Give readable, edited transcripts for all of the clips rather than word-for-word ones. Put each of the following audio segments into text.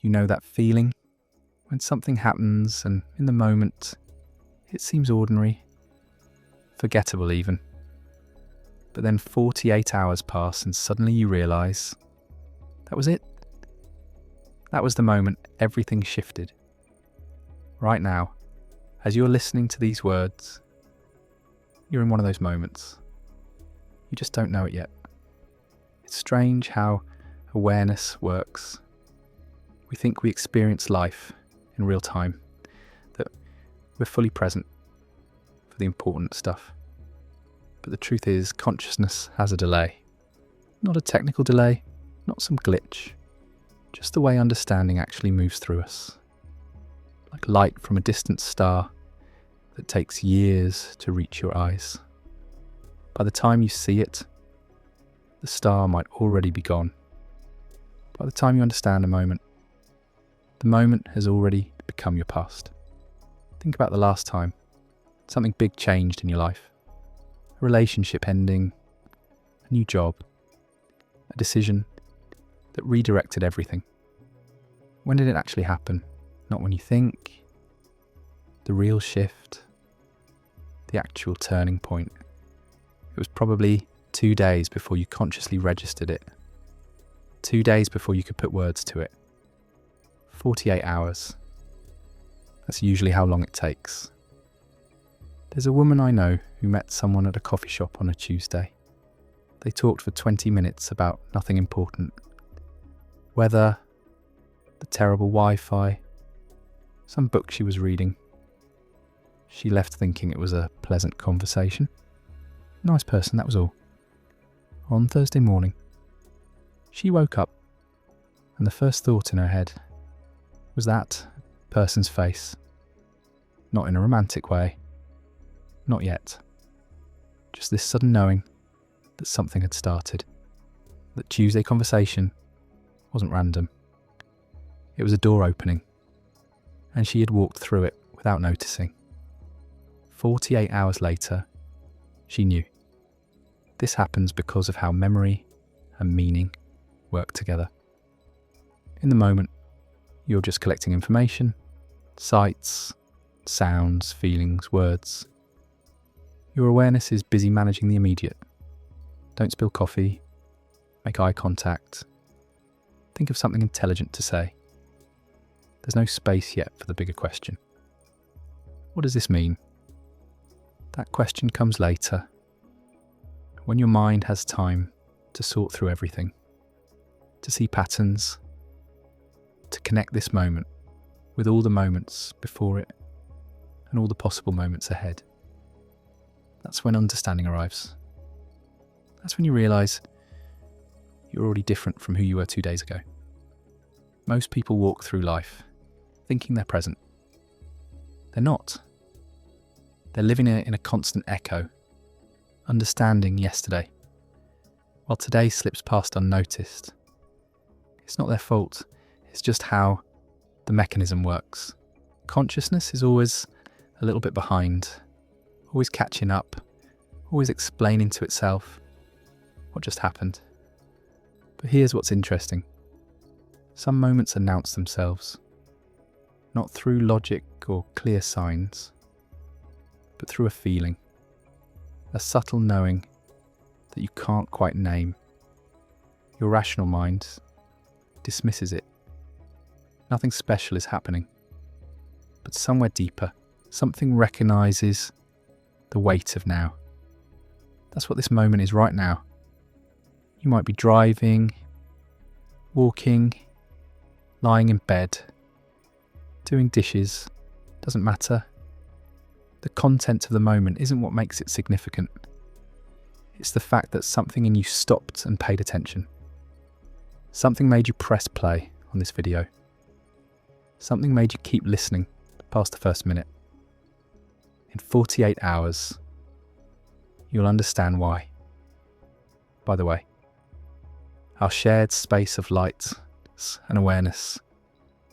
You know that feeling when something happens and in the moment it seems ordinary, forgettable even. But then 48 hours pass and suddenly you realise that was it. That was the moment everything shifted. Right now, as you're listening to these words, you're in one of those moments. You just don't know it yet. It's strange how awareness works. We think we experience life in real time, that we're fully present for the important stuff. But the truth is, consciousness has a delay. Not a technical delay, not some glitch, just the way understanding actually moves through us. Like light from a distant star that takes years to reach your eyes. By the time you see it, the star might already be gone. By the time you understand a moment, the moment has already become your past. Think about the last time something big changed in your life. A relationship ending, a new job, a decision that redirected everything. When did it actually happen? Not when you think. The real shift, the actual turning point. It was probably 2 days before you consciously registered it. 2 days before you could put words to it. 48 hours. That's usually how long it takes. There's a woman I know who met someone at a coffee shop on a Tuesday. They talked for 20 minutes about nothing important. Weather, the terrible Wi-Fi, some book she was reading. She left thinking it was a pleasant conversation. Nice person, that was all. On Thursday morning, she woke up and the first thought in her head was that person's face. Not in a romantic way. Not yet. Just this sudden knowing that something had started. That Tuesday conversation wasn't random. It was a door opening, and she had walked through it without noticing. 48 hours later, she knew. This happens because of how memory and meaning work together. In the moment, you're just collecting information, sights, sounds, feelings, words. Your awareness is busy managing the immediate. Don't spill coffee, make eye contact, think of something intelligent to say. There's no space yet for the bigger question. What does this mean? That question comes later, when your mind has time to sort through everything, to see patterns, to connect this moment with all the moments before it and all the possible moments ahead. That's when understanding arrives. That's when you realise you're already different from who you were 2 days ago. Most people walk through life thinking they're present. They're not. They're living in a constant echo, understanding yesterday, while today slips past unnoticed. It's not their fault, it's just how the mechanism works. Consciousness is always a little bit behind, always catching up, always explaining to itself what just happened. But here's what's interesting. Some moments announce themselves, not through logic or clear signs, but through a feeling, a subtle knowing that you can't quite name. Your rational mind dismisses it. Nothing special is happening, but somewhere deeper, something recognises the weight of now. That's what this moment is right now. You might be driving, walking, lying in bed, doing dishes, doesn't matter. The content of the moment isn't what makes it significant. It's the fact that something in you stopped and paid attention. Something made you press play on this video. Something made you keep listening past the first minute. In 48 hours, you'll understand why. By the way, our shared space of light and awareness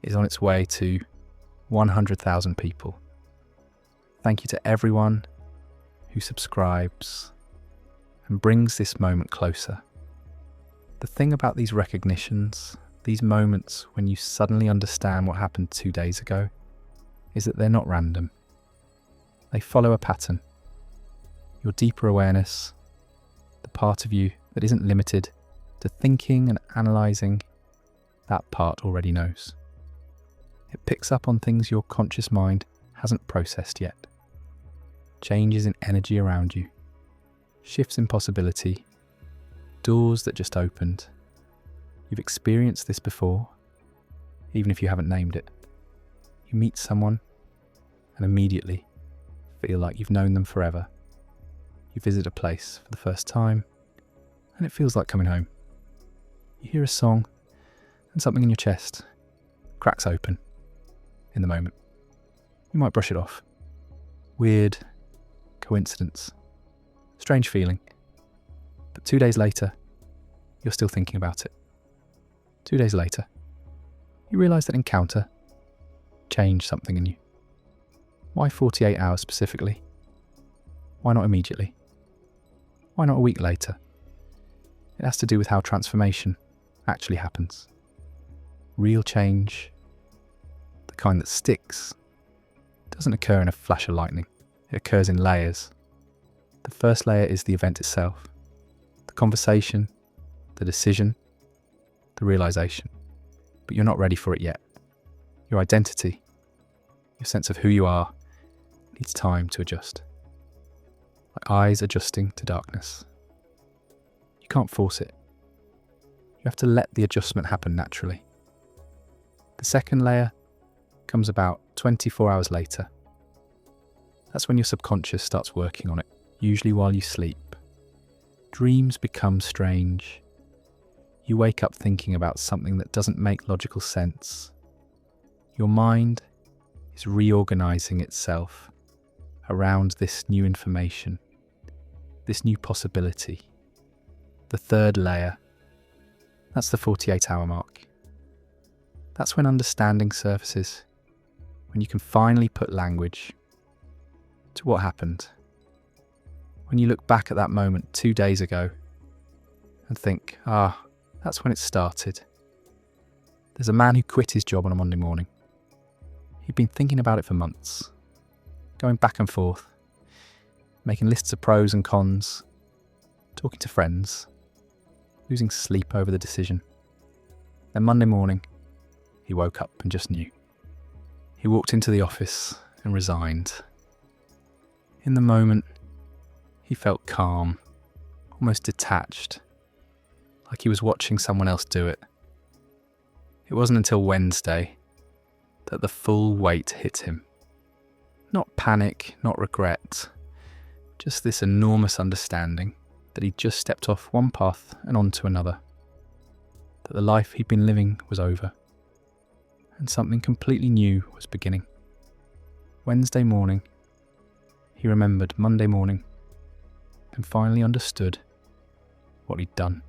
is on its way to 100,000 people. Thank you to everyone who subscribes and brings this moment closer. The thing about these recognitions, these moments when you suddenly understand what happened 2 days ago, is that they're not random. They follow a pattern. Your deeper awareness, the part of you that isn't limited to thinking and analysing, that part already knows. It picks up on things your conscious mind hasn't processed yet. Changes in energy around you, shifts in possibility, doors that just opened. You've experienced this before, even if you haven't named it. You meet someone and immediately feel like you've known them forever. You visit a place for the first time and it feels like coming home. You hear a song and something in your chest cracks open in the moment. You might brush it off. Weird coincidence. Strange feeling. But 2 days later, you're still thinking about it. 2 days later, you realise that encounter changed something in you. Why 48 hours specifically? Why not immediately? Why not a week later? It has to do with how transformation actually happens. Real change, the kind that sticks, doesn't occur in a flash of lightning. It occurs in layers. The first layer is the event itself, the conversation, the decision, the realisation. But you're not ready for it yet. Your identity, your sense of who you are, needs time to adjust. Like eyes adjusting to darkness. You can't force it. You have to let the adjustment happen naturally. The second layer comes about 24 hours later. That's when your subconscious starts working on it, usually while you sleep. Dreams become strange. You wake up thinking about something that doesn't make logical sense. Your mind is reorganizing itself around this new information, this new possibility. The third layer, that's the 48-hour mark. That's when understanding surfaces, when you can finally put language to what happened. When you look back at that moment 2 days ago and think, that's when it started. There's a man who quit his job on a Monday morning. He'd been thinking about it for months, going back and forth, making lists of pros and cons, talking to friends, losing sleep over the decision. Then Monday morning, he woke up and just knew. He walked into the office and resigned. In the moment, he felt calm, almost detached, like he was watching someone else do it. It wasn't until Wednesday that the full weight hit him. Not panic, not regret, just this enormous understanding that he'd just stepped off one path and onto another, that the life he'd been living was over, and something completely new was beginning. Wednesday morning, he remembered Monday morning and finally understood what he'd done.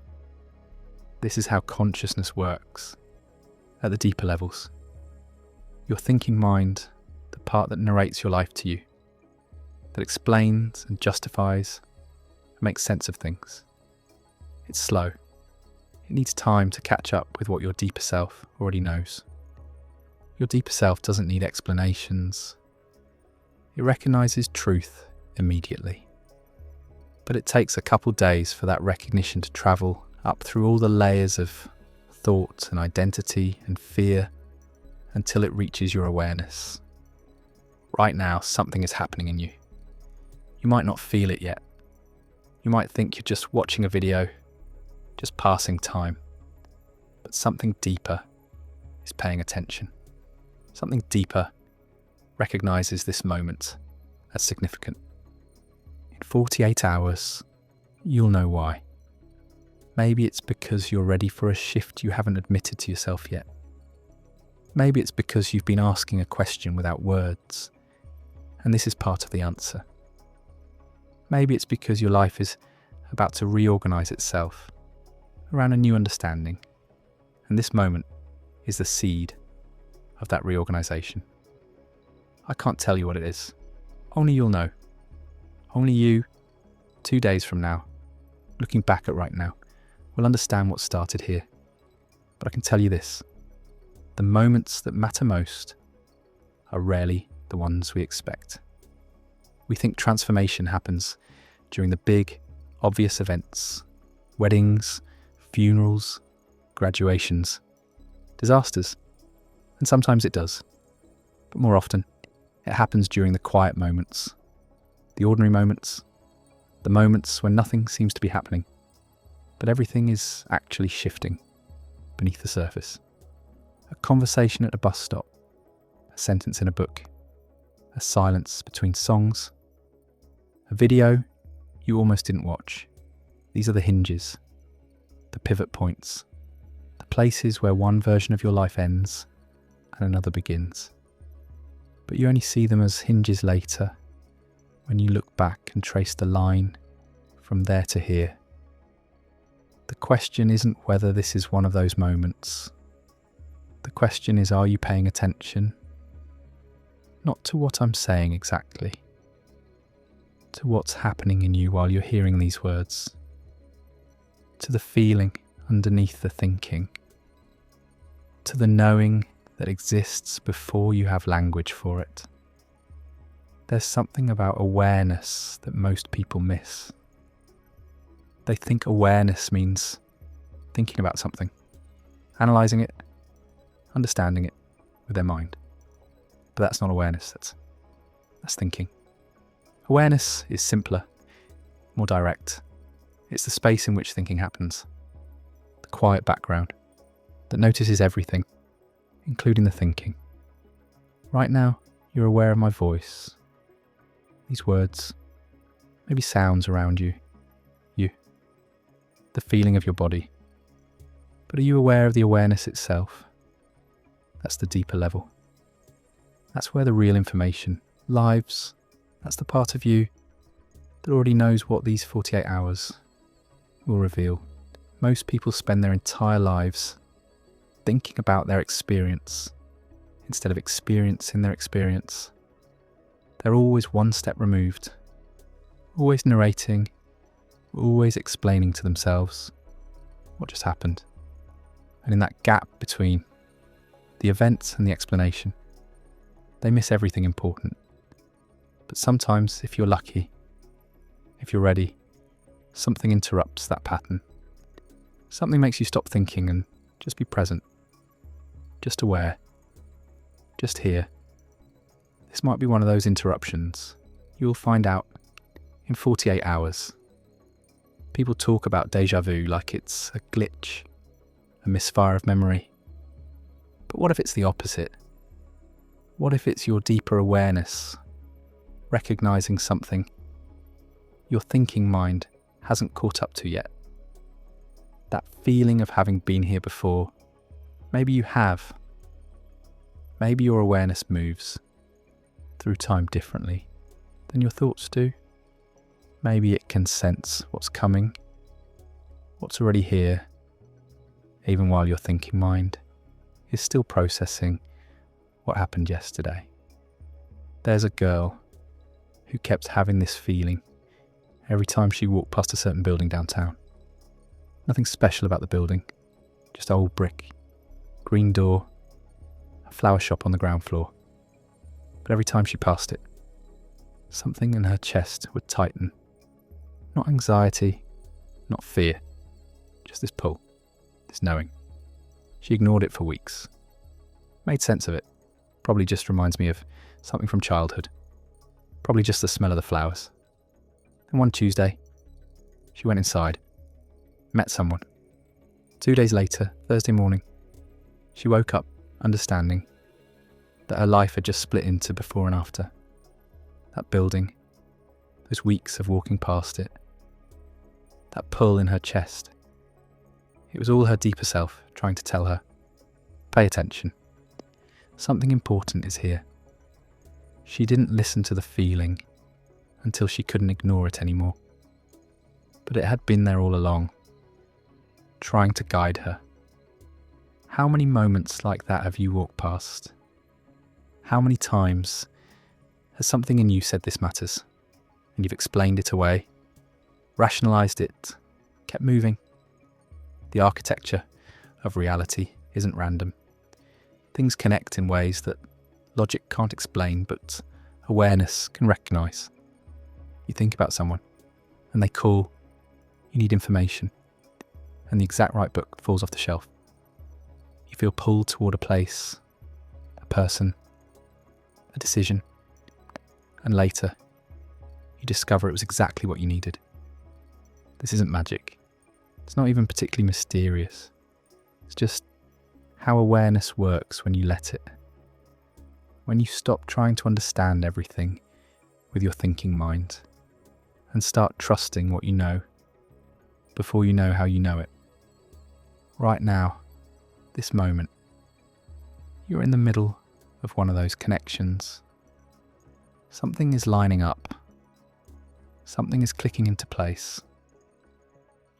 This is how consciousness works at the deeper levels. Your thinking mind, the part that narrates your life to you, that explains and justifies and makes sense of things. It's slow. It needs time to catch up with what your deeper self already knows. Your deeper self doesn't need explanations. It recognises truth immediately. But it takes a couple days for that recognition to travel up through all the layers of thought and identity and fear until it reaches your awareness. Right now, something is happening in you. You might not feel it yet. You might think you're just watching a video, just passing time. But something deeper is paying attention. Something deeper recognises this moment as significant. In 48 hours, you'll know why. Maybe it's because you're ready for a shift you haven't admitted to yourself yet. Maybe it's because you've been asking a question without words, and this is part of the answer. Maybe it's because your life is about to reorganise itself around a new understanding, and this moment is the seed of that reorganisation. I can't tell you what it is. Only you'll know. Only you, 2 days from now, looking back at right now, will understand what started here. But I can tell you this, the moments that matter most are rarely the ones we expect. We think transformation happens during the big, obvious events, weddings, funerals, graduations, disasters, and sometimes it does. But more often, it happens during the quiet moments, the ordinary moments, the moments when nothing seems to be happening, but everything is actually shifting beneath the surface. A conversation at a bus stop, a sentence in a book, a silence between songs, a video you almost didn't watch. These are the hinges, the pivot points, the places where one version of your life ends and another begins. But you only see them as hinges later, when you look back and trace the line from there to here. The question isn't whether this is one of those moments. The question is, are you paying attention? Not to what I'm saying exactly, to what's happening in you while you're hearing these words, to the feeling underneath the thinking, to the knowing that exists before you have language for it. There's something about awareness that most people miss. They think awareness means thinking about something, analysing it, understanding it with their mind. But that's not awareness, that's thinking. Awareness is simpler, more direct. It's the space in which thinking happens, the quiet background that notices everything, including the thinking. Right now, you're aware of my voice, these words, maybe sounds around you, the feeling of your body. But are you aware of the awareness itself? That's the deeper level. That's where the real information lives. That's the part of you that already knows what these 48 hours will reveal. Most people spend their entire lives thinking about their experience instead of experiencing their experience. They're always one step removed, always narrating, always explaining to themselves what just happened. And in that gap between the events and the explanation, they miss everything important. But sometimes, if you're lucky, if you're ready, something interrupts that pattern. Something makes you stop thinking and just be present, just aware, just here. This might be one of those interruptions. You'll find out in 48 hours. People talk about déjà vu like it's a glitch, a misfire of memory. But what if it's the opposite? What if it's your deeper awareness, recognizing something your thinking mind hasn't caught up to yet? That feeling of having been here before. Maybe you have. Maybe your awareness moves through time differently than your thoughts do. Maybe it can sense what's coming, what's already here, even while your thinking mind is still processing what happened yesterday. There's a girl who kept having this feeling every time she walked past a certain building downtown. Nothing special about the building, just old brick, green door, a flower shop on the ground floor. But every time she passed it, something in her chest would tighten. Not anxiety, not fear, just this pull, this knowing. She ignored it for weeks. Made sense of it. Probably just reminds me of something from childhood. Probably just the smell of the flowers. And one Tuesday, she went inside, met someone. 2 days later, Thursday morning, she woke up understanding that her life had just split into before and after. That building, those weeks of walking past it, that pull in her chest. It was all her deeper self trying to tell her, pay attention. Something important is here. She didn't listen to the feeling until she couldn't ignore it anymore. But it had been there all along, trying to guide her. How many moments like that have you walked past? How many times has something in you said this matters, and you've explained it away, rationalised it, kept moving? The architecture of reality isn't random. Things connect in ways that logic can't explain, but awareness can recognise. You think about someone, and they call, you need information, and the exact right book falls off the shelf. You feel pulled toward a place, a person, a decision, and later you discover it was exactly what you needed. This isn't magic. It's not even particularly mysterious. It's just how awareness works when you let it. When you stop trying to understand everything with your thinking mind and start trusting what you know before you know how you know it. Right now, this moment, you're in the middle of one of those connections. Something is lining up. Something is clicking into place.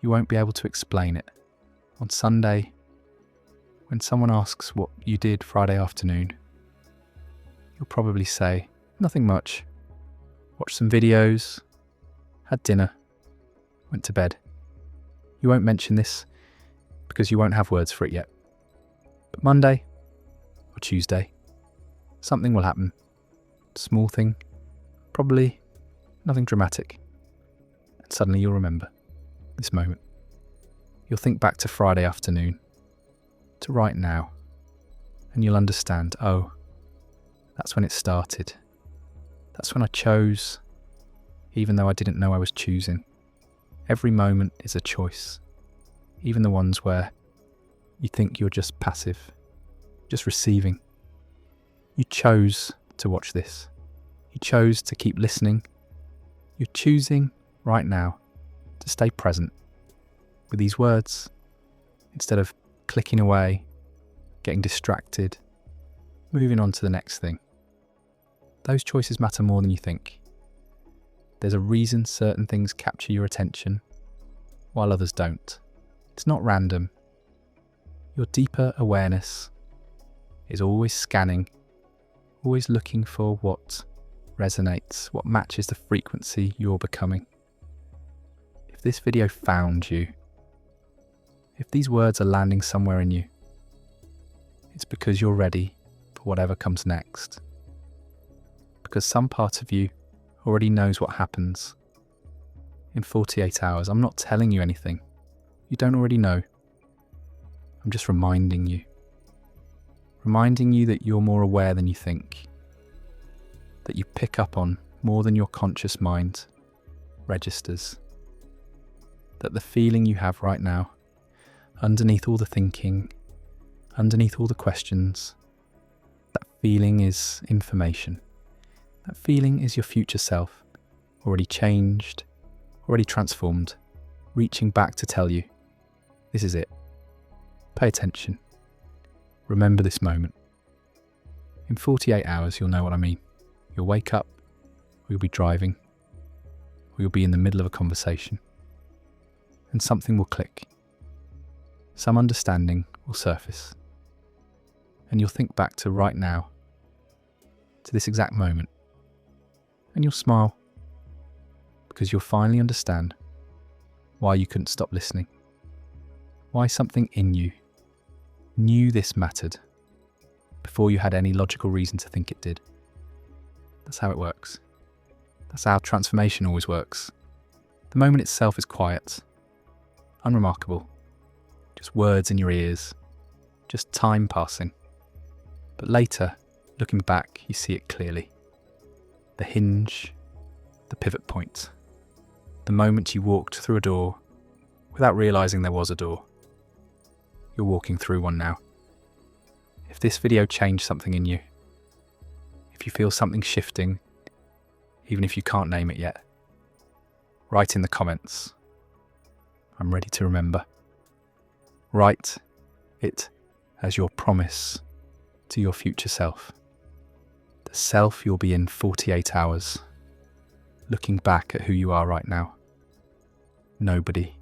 You won't be able to explain it. On Sunday, when someone asks what you did Friday afternoon, you'll probably say, nothing much. Watched some videos, had dinner, went to bed. You won't mention this because you won't have words for it yet. But Monday or Tuesday, something will happen. Small thing, probably nothing dramatic. And suddenly you'll remember this moment. You'll think back to Friday afternoon, to right now, and you'll understand, oh, that's when it started. That's when I chose, even though I didn't know I was choosing. Every moment is a choice, even the ones where you think you're just passive, just receiving. You chose to watch this. You chose to keep listening. You're choosing right now to stay present with these words instead of clicking away, getting distracted, moving on to the next thing. Those choices matter more than you think. There's a reason certain things capture your attention while others don't. It's not random. Your deeper awareness is always scanning, always looking for what resonates, what matches the frequency you're becoming. If this video found you, if these words are landing somewhere in you, it's because you're ready for whatever comes next. Because some part of you already knows what happens in 48 hours. I'm not telling you anything you don't already know. I'm just reminding you that you're more aware than you think, that you pick up on more than your conscious mind registers, that the feeling you have right now, underneath all the thinking, underneath all the questions, that feeling is information. That feeling is your future self, already changed, already transformed, reaching back to tell you, this is it. Pay attention. Remember this moment. In 48 hours, you'll know what I mean. You'll wake up, or you'll be driving, or you'll be in the middle of a conversation, and something will click. Some understanding will surface, and you'll think back to right now, to this exact moment, and you'll smile, because you'll finally understand why you couldn't stop listening, why something in you knew this mattered before you had any logical reason to think it did. That's how it works. That's how transformation always works. The moment itself is quiet, unremarkable, just words in your ears, just time passing. But later, looking back, you see it clearly. The hinge, the pivot point, the moment you walked through a door without realising there was a door. You're walking through one now. If this video changed something in you, if you feel something shifting, even if you can't name it yet, write in the comments. I'm ready to remember. Write it as your promise to your future self. The self you'll be in 48 hours, looking back at who you are right now. Nobody